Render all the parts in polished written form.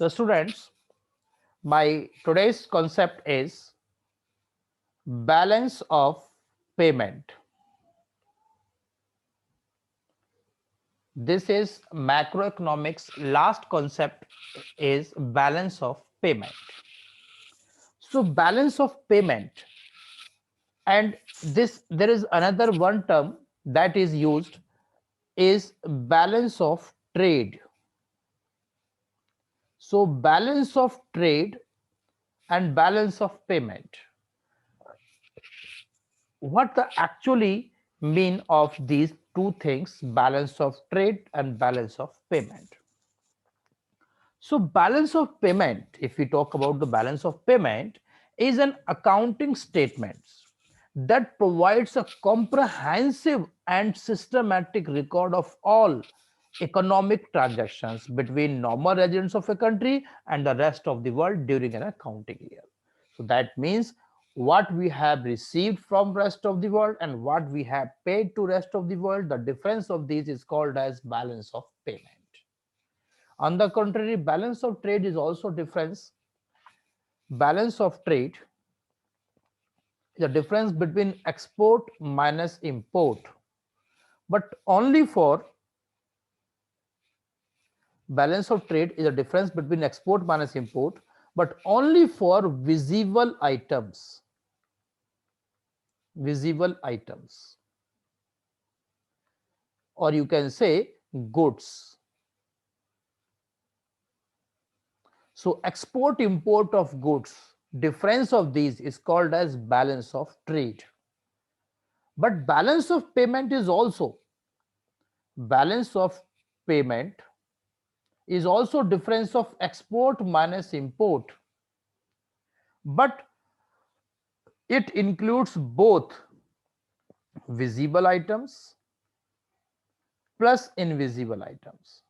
So students, my today's concept is balance of payment. This is macroeconomics last concept is balance of payment. So balance of payment, and this there is another one term that is used is balance of trade. So balance of trade and balance of payment. What the actually mean of these two things, balance of trade and balance of payment? So balance of payment, if we talk about the balance of payment, is an accounting statement that provides a comprehensive and systematic record of all economic transactions between normal residents of a country and the rest of the world during an accounting year. So that means what we have received from rest of the world and what we have paid to rest of the world, the difference of these is called as balance of payment. On the contrary, balance of trade is also difference. Balance of trade is the difference between export minus import, but only for balance of trade is a difference between export minus import, but only for visible items. Visible items, or you can say goods. So export import of goods, difference of these is called as balance of trade. But balance of payment is also balance of payment is also difference of export minus import, but it includes both visible items plus invisible items.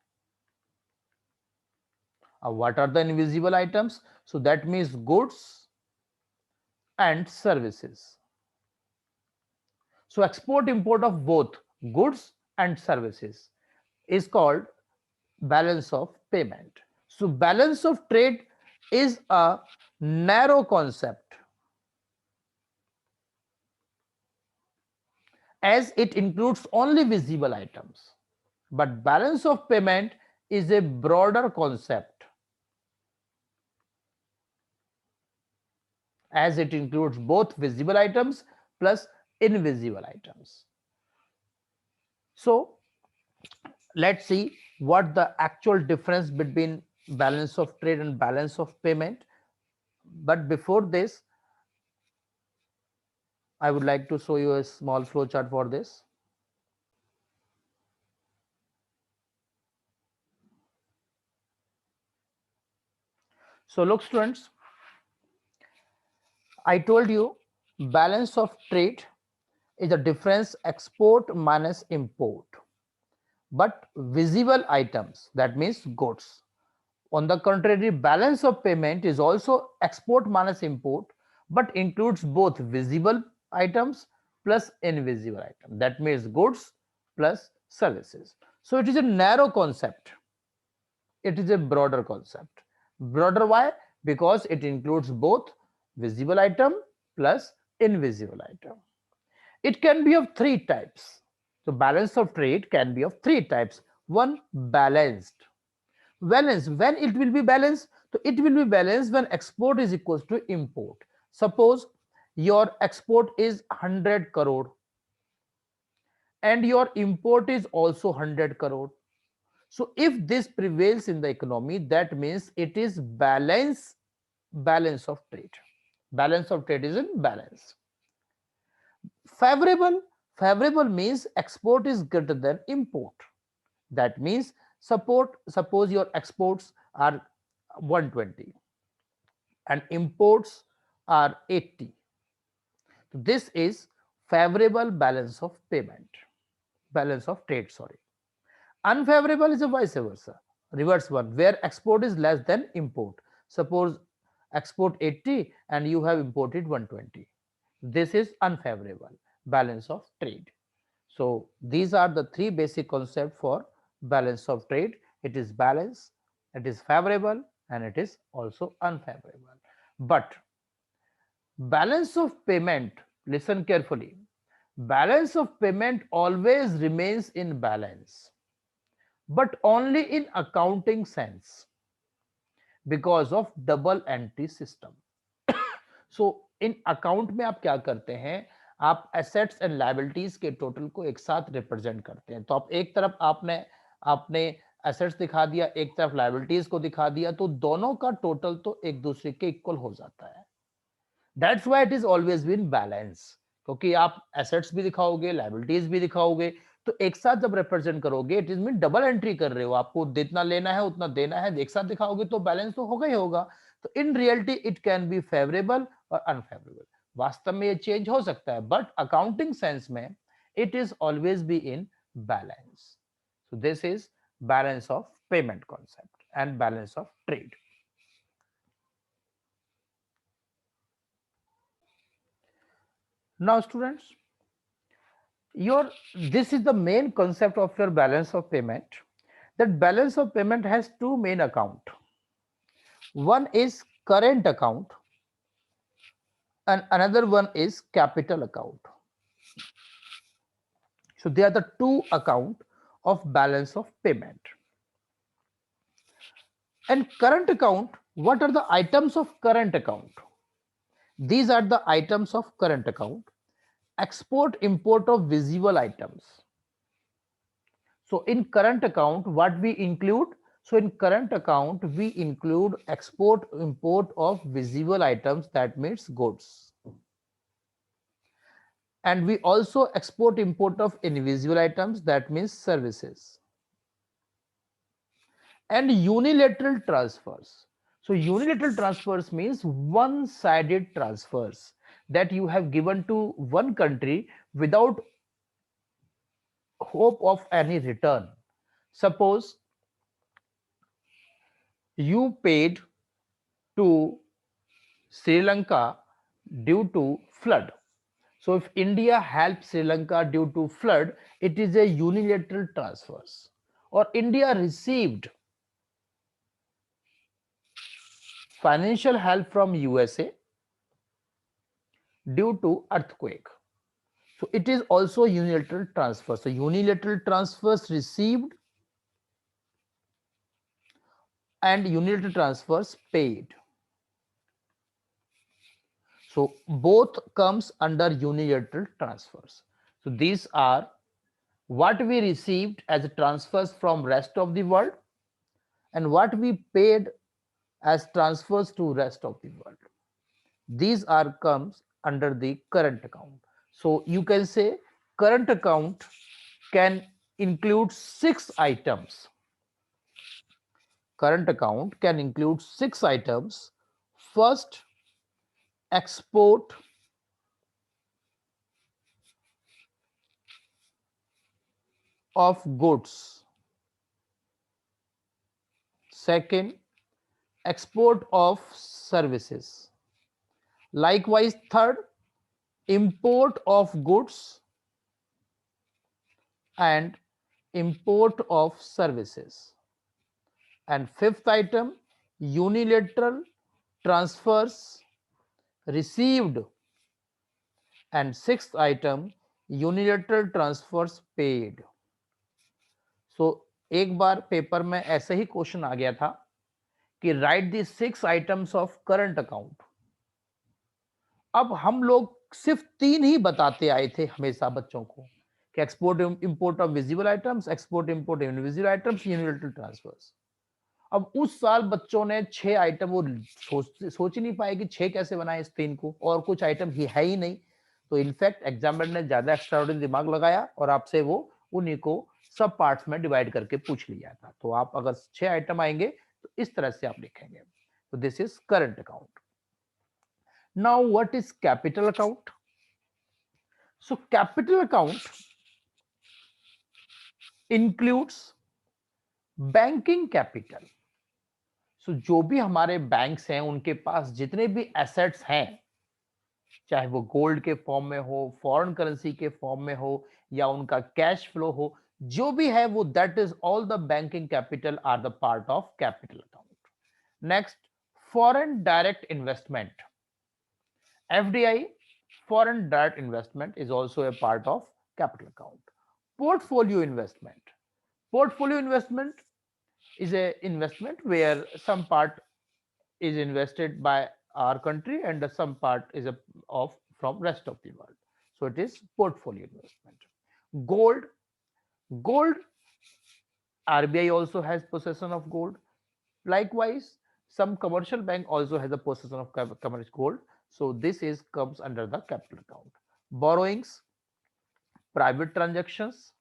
What are the invisible items? So that means goods and services. So export import of both goods and services is called balance of payment. So balance of trade is a narrow concept as it includes only visible items. But balance of payment is a broader concept as it includes both visible items plus invisible items. So let's see what the actual difference between balance of trade and balance of payment. But before this, I would like to show you a small flowchart for this. So look students, I told you balance of trade is the difference export minus import, but visible items, that means goods. On the contrary, balance of payment is also export minus import, but includes both visible items plus invisible items. That means goods plus services. So it is a narrow concept. It is a broader concept. Broader why? Because it includes both visible item plus invisible item. It can be of three types. So balance of trade can be of three types. One, balanced. Balance, when it will be balanced? So it will be balanced when export is equals to import. Suppose your export is 100 crore and your import is also 100 crore. So if this prevails in the economy, that means it is balance of trade. Balance of trade is in balance. Favorable means export is greater than import. That means suppose your exports are 120 and imports are 80. This is favorable balance of payment, balance of trade, sorry. Unfavorable is a vice versa, reverse one, where export is less than import. Suppose export 80 and you have imported 120. This is unfavorable balance of trade. So these are the three basic concepts for balance of trade. It is balance, it is favorable, and it is also unfavorable. But balance of payment, listen carefully, balance of payment always remains in balance, but only in accounting sense because of double entry system. So in account में आप क्या करते हैं, आप assets and liabilities के total को एक साथ रिप्रेजेंट करते हैं। तो आप एक तरफ आपने आपने एसेट्स दिखा दिया, एक तरफ लायबिलिटीज को दिखा दिया, तो दोनों का टोटल तो एक दूसरे के इक्वल हो जाता है। That's why it is always been balance, क्योंकि आप एसेट्स भी दिखाओगे, लायबिलिटीज भी दिखाओगे, तो एक साथ जब रिप्रेजेंट करोगे it is mean double entry कर रहे हो, आपको जितना लेना है उतना देना है, एक साथ दिखाओगे तो बैलेंस तो होगा ही होगा। तो in reality it can be favourable और अनफेवरेबल, वास्तव में ये चेंज हो सकता है, बट अकाउंटिंग सेंस में it is always be in balance. So this is balance of payment concept and balance of trade. Now students, your this is the main concept of your balance of payment. That balance of payment has two main account. One is current account and another one is capital account. So they are the two account of balance of payment. And current account, what are the items of current account? These are the items of current account. Export import of visible items. So in current account, what we include? So in current account, we include export import of visible items, that means goods. And we also export import of invisible items, that means services. And unilateral transfers. So unilateral transfers means one-sided transfers that you have given to one country without hope of any return. Suppose you paid to Sri Lanka due to flood. So if India helps Sri Lanka due to flood, it is a unilateral transfers. Or India received financial help from USA due to earthquake. So it is also unilateral transfer. So unilateral transfers received and unilateral transfers paid. So both comes under unilateral transfers. So these are what we received as transfers from rest of the world and what we paid as transfers to rest of the world. These are comes under the current account. So you can say current account can include 6 items. Current account can include 6 items. First, export of goods. Second, export of services. Likewise, third, import of goods and import of services. And fifth item, unilateral transfers received. And sixth item, unilateral transfers paid. So एक बार paper में ऐसे ही question आ गया था कि right the 6 items of current account. अब हम लोग सिर्फ 3 ही बताते आए थे हमेशा बच्चों को कि export import of visible items, export import invisible items, unilateral transfers. अब उस साल बच्चों ने 6 आइटम, वो सोच ही नहीं पाए कि 6 कैसे बनाए इस 3 को, और कुछ आइटम ही है ही नहीं। तो इनफैक्ट एग्जामिनर ने ज्यादा एक्स्ट्राऑर्डिनरी दिमाग लगाया और आपसे वो उन्हीं को सब पार्ट्स में डिवाइड करके पूछ लिया था। तो आप अगर 6 आइटम आएंगे तो इस तरह से आप लिखेंगे। तो this is current account. Now what is capital account? So capital account includes banking capital. So जो भी हमारे बैंक्स हैं उनके पास जितने भी एसेट्स हैं, चाहे वो गोल्ड के फॉर्म में हो, फॉरेन करेंसी के फॉर्म में हो, या उनका कैश फ्लो हो, जो भी है वो that is all the banking capital R the part of capital account. Next, foreign direct investment. FDI, foreign direct investment, is also a part of capital account. Portfolio investment. Portfolio investment is a investment where some part is invested by our country and some part is of from rest of the world. So it is portfolio investment. Gold. Gold, RBI also has possession of gold. Likewise, some commercial bank also has a possession of commercial gold. So this is comes under the capital account. Borrowings, private transactions,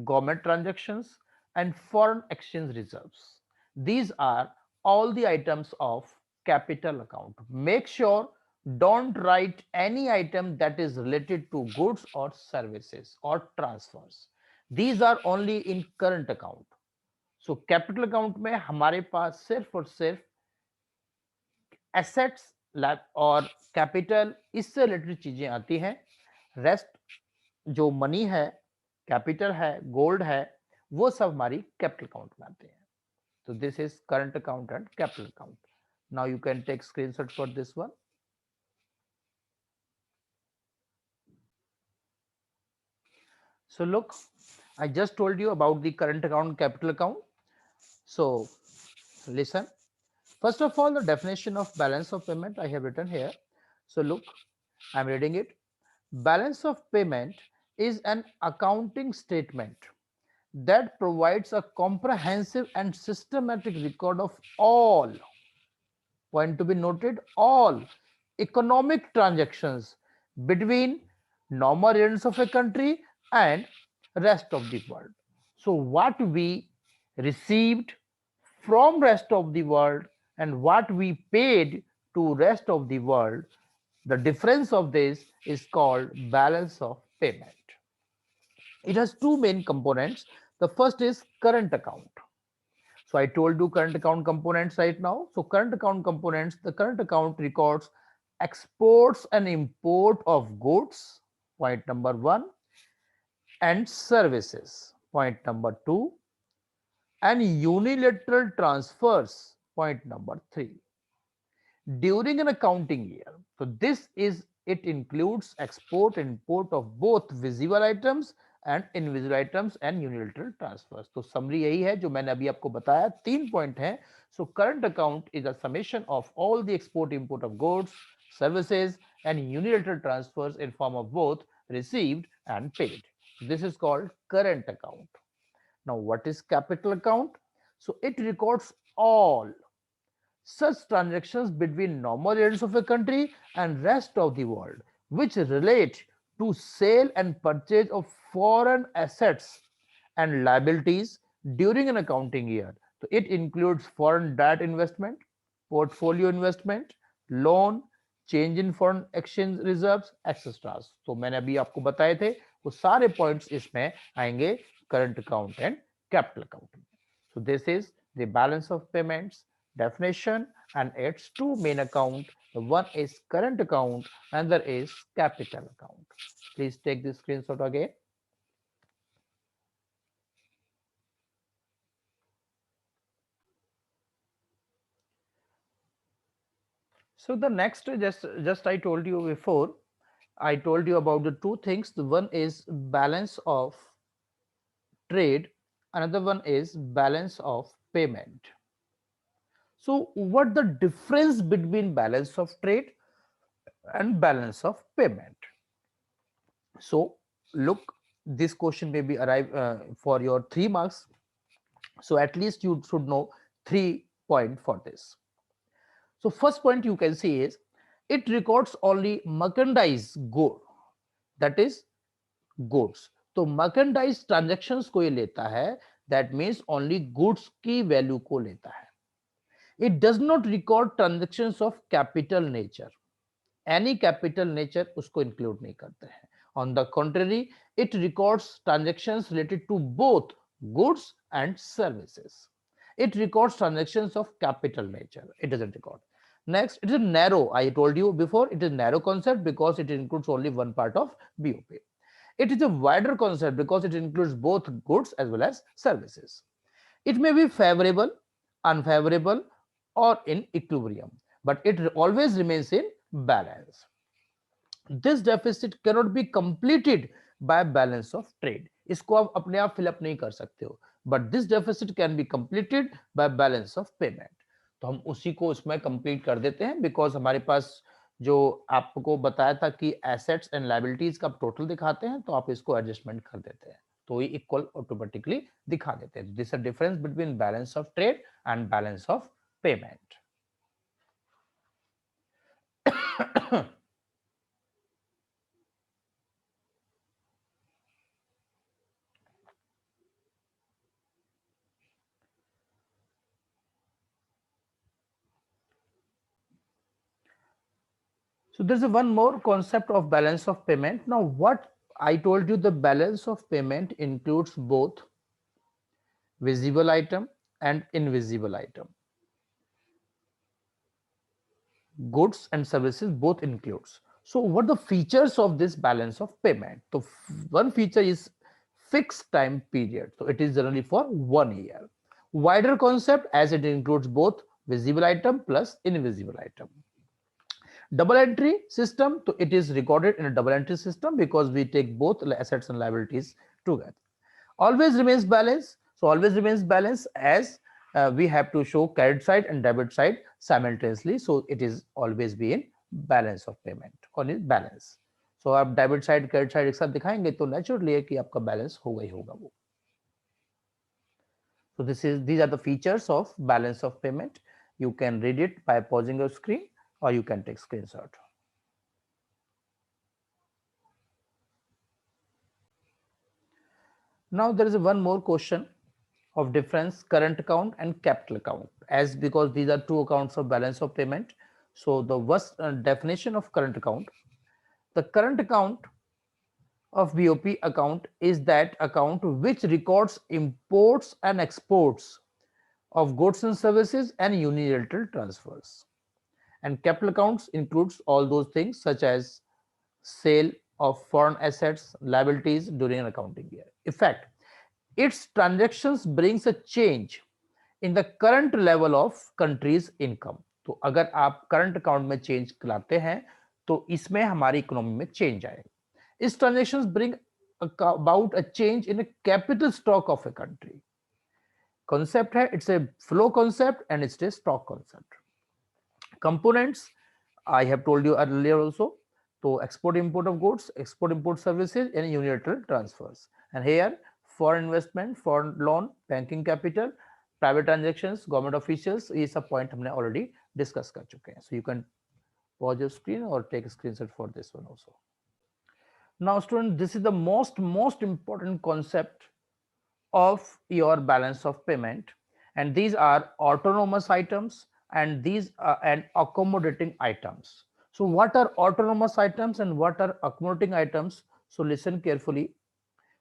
government transactions, and foreign exchange reserves. These are all the items of capital account. Make sure don't write any item that is related to goods or services or transfers. These are only in current account. So capital account में हमारे पास सिर्फ और सिर्फ assets और capital इससे related चीजें आती हैं. रेस्ट जो मनी है, कैपिटल है, गोल्ड है, वो सब हमारी कैपिटल अकाउंट में आते हैं. तो this is current account and capital account. Now you can take screenshot for this one. So look, I just told you about the current account, capital account. So listen. First of all, the definition of balance of payment I have written here. So look, I'm reading it. Balance of payment is an accounting statement that provides a comprehensive and systematic record of all, point to be noted, all economic transactions between normal residents of a country and rest of the world. So what we received from rest of the world and what we paid to rest of the world, the difference of this is called balance of payment. It has two main components. The first is current account. So I told you current account components right now. So current account components, the current account records exports and import of goods, point number one, and services, point number two, and unilateral transfers, point number three, during an accounting year. So this is, it includes export and import of both visible items and invisible items and unilateral transfers. तो summary यही है जो मैंने अभी आपको बताया, 3 point हैं. So current account is a summation of all the export import of goods, services and unilateral transfers in form of both received and paid. This is called current account. Now, what is capital account? So it records all such transactions between normal residents of a country and rest of the world which relate to sale and purchase of foreign assets and liabilities during an accounting year. So it includes foreign direct investment, portfolio investment, loan, change in foreign exchange reserves, etc. तो मैंने अभी आपको बताए थे वो सारे points इसमें आएंगे current account and capital account. So this is the balance of payments definition and its two main account. One is current account, another is capital account. Please take this screenshot again. So the next, just I told you before, I told you about the two things. The one is balance of trade, another one is balance of payment. So what the difference between balance of trade and balance of payment? So look, this question may be arrive for your 3 marks. So at least you should know 3 points for this. So first point you can see is it records only merchandise good, that is goods. तो merchandise transactions को ये लेता है, that means only goods की value को लेता है. It does not record transactions of capital nature. Any capital nature उसको include नहीं करते हैं. On the contrary, it records transactions related to both goods and services. It records transactions of capital nature. It doesn't record. Next, it is narrow. I told you before, it is narrow concept because it includes only one part of BOP. It is a wider concept because it includes both goods as well as services. It may be favorable, unfavorable, or in equilibrium, but it always remains in balance. This deficit cannot be completed by balance of trade. इसको आप अपने आप fill up नहीं कर सकते हो, but this deficit can be completed by balance of payment. तो हम उसी को उसमें कंप्लीट कर देते हैं, बिकॉज हमारे पास जो आपको बताया था कि एसेट्स एंड लायबिलिटीज का टोटल दिखाते हैं, तो आप इसको एडजस्टमेंट कर देते हैं, तो ये इक्वल ऑटोमेटिकली दिखा देते हैं. This is difference between balance of trade and balance of payment. So there's a one more concept of balance of payment. Now what I told you, the balance of payment includes both visible item and invisible item. Goods and services both includes. So what the features of this balance of payment? So one feature is fixed time period. So it is generally for 1 year. Wider concept as it includes both visible item plus invisible item. Double entry system, so it is recorded in a double entry system because we take both assets and liabilities together. Always remains balance. So always remains balance as we have to show credit side and debit side simultaneously. So it is always be in balance of payment or in balance. So आप debit side credit side एक साथ दिखाएंगे तो naturally है कि आपका balance होगा ही होगा वो. So these are the features of balance of payment. You can read it by pausing your screen or you can take screenshot. Now there is one more question of difference current account and capital account, as because these are two accounts of balance of payment. So the first definition of current account, the current account of BOP account is that account which records imports and exports of goods and services and unilateral transfers. And capital accounts includes all those things such as sale of foreign assets, liabilities during an accounting year. In fact, its transactions brings a change in the current level of country's income. तो अगर आप current account में change लाते हैं तो इसमें हमारी economy में change आएगा. इस transactions bring about a change in a capital stock of a country. Concept है, it's a flow concept and it's a stock concept. Components, I have told you earlier also. So export import of goods, export import services and unilateral transfers. And here foreign investment, foreign loan, banking capital, private transactions, government officials, ये सब point हमने already discuss कर चुके हैं. So you can pause your screen or take a screenshot for this one also. Now student, this is the most important concept of your balance of payment, and these are autonomous items and these are and accommodating items. So what are autonomous items and what are accommodating items? So listen carefully.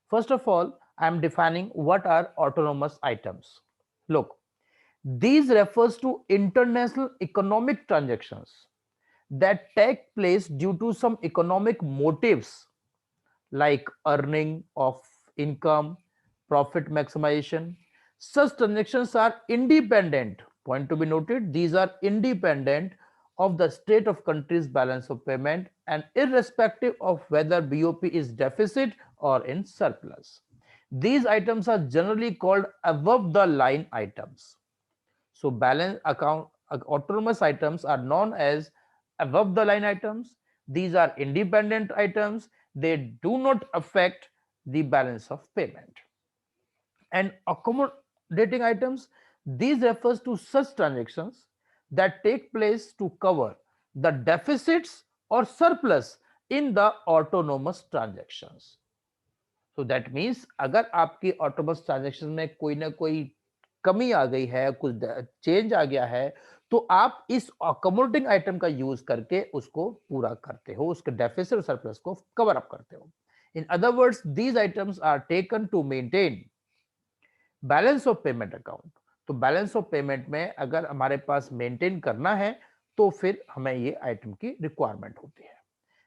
First of all, I am defining what are autonomous items. Look, these refers to international economic transactions that take place due to some economic motives like earning of income, profit maximization. Such transactions are independent. Point to be noted, these are independent of the state of country's balance of payment and irrespective of whether BOP is deficit or in surplus. These items are generally called above the line items. So balance account autonomous items are known as above the line items. These are independent items. They do not affect the balance of payment. And accommodating items, these refers to such transactions that take place to cover the deficits or surplus in the autonomous transactions. So that means अगर आपकी autonomous transaction में कोई ना कोई कमी आ गई है, कुछ चेंज आ गया है, तो आप इस अकोमोडेटिंग आइटम का यूज करके उसको पूरा करते हो, उसके डेफिसिट और सरप्लस को कवर अप करते हो. In other words, these items are taken to maintain balance of payment account. तो बैलेंस ऑफ पेमेंट में अगर हमारे पास मेंटेन करना है तो फिर हमें ये आइटम की रिक्वायरमेंट होती है.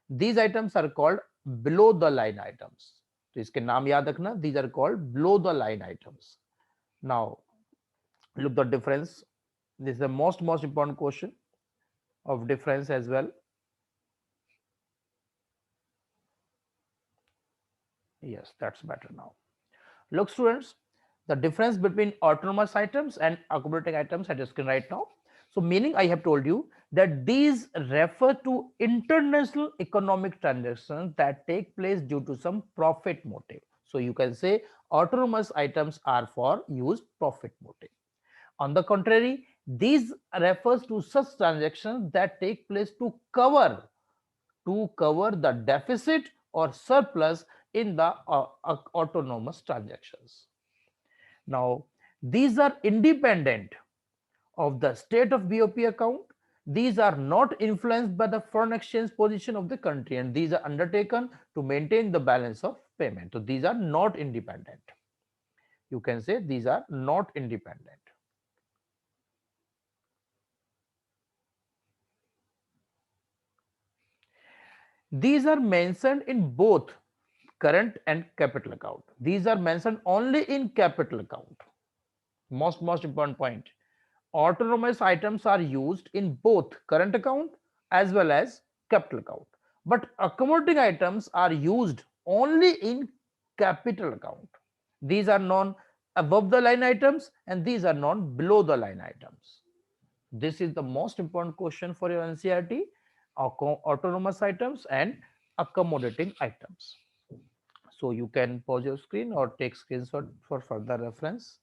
These items are called below the line items. तो इसके नाम याद रखना, these are called below the line items. Now look the difference. This is the most important question of difference as well. Yes, that's better now. Look, students, the difference between autonomous items and accumulating items at your screen right now. So, meaning I have told you that these refer to international economic transactions that take place due to some profit motive. So, you can say autonomous items are for used profit motive. On the contrary, these refers to such transactions that take place to cover the deficit or surplus in the autonomous transactions. Now, these are independent of the state of BOP account. These are not influenced by the foreign exchange position of the country, and these are undertaken to maintain the balance of payment. So, these are not independent. You can say these are not independent. These are mentioned in both current and capital account. These are mentioned only in capital account. Most important point. Autonomous items are used in both current account as well as capital account. But accumulating items are used only in capital account. These are known above the line items and these are known below the line items. This is the most important question for your NCRT: autonomous items and accommodating items. So you can pause your screen or take screenshot for further reference.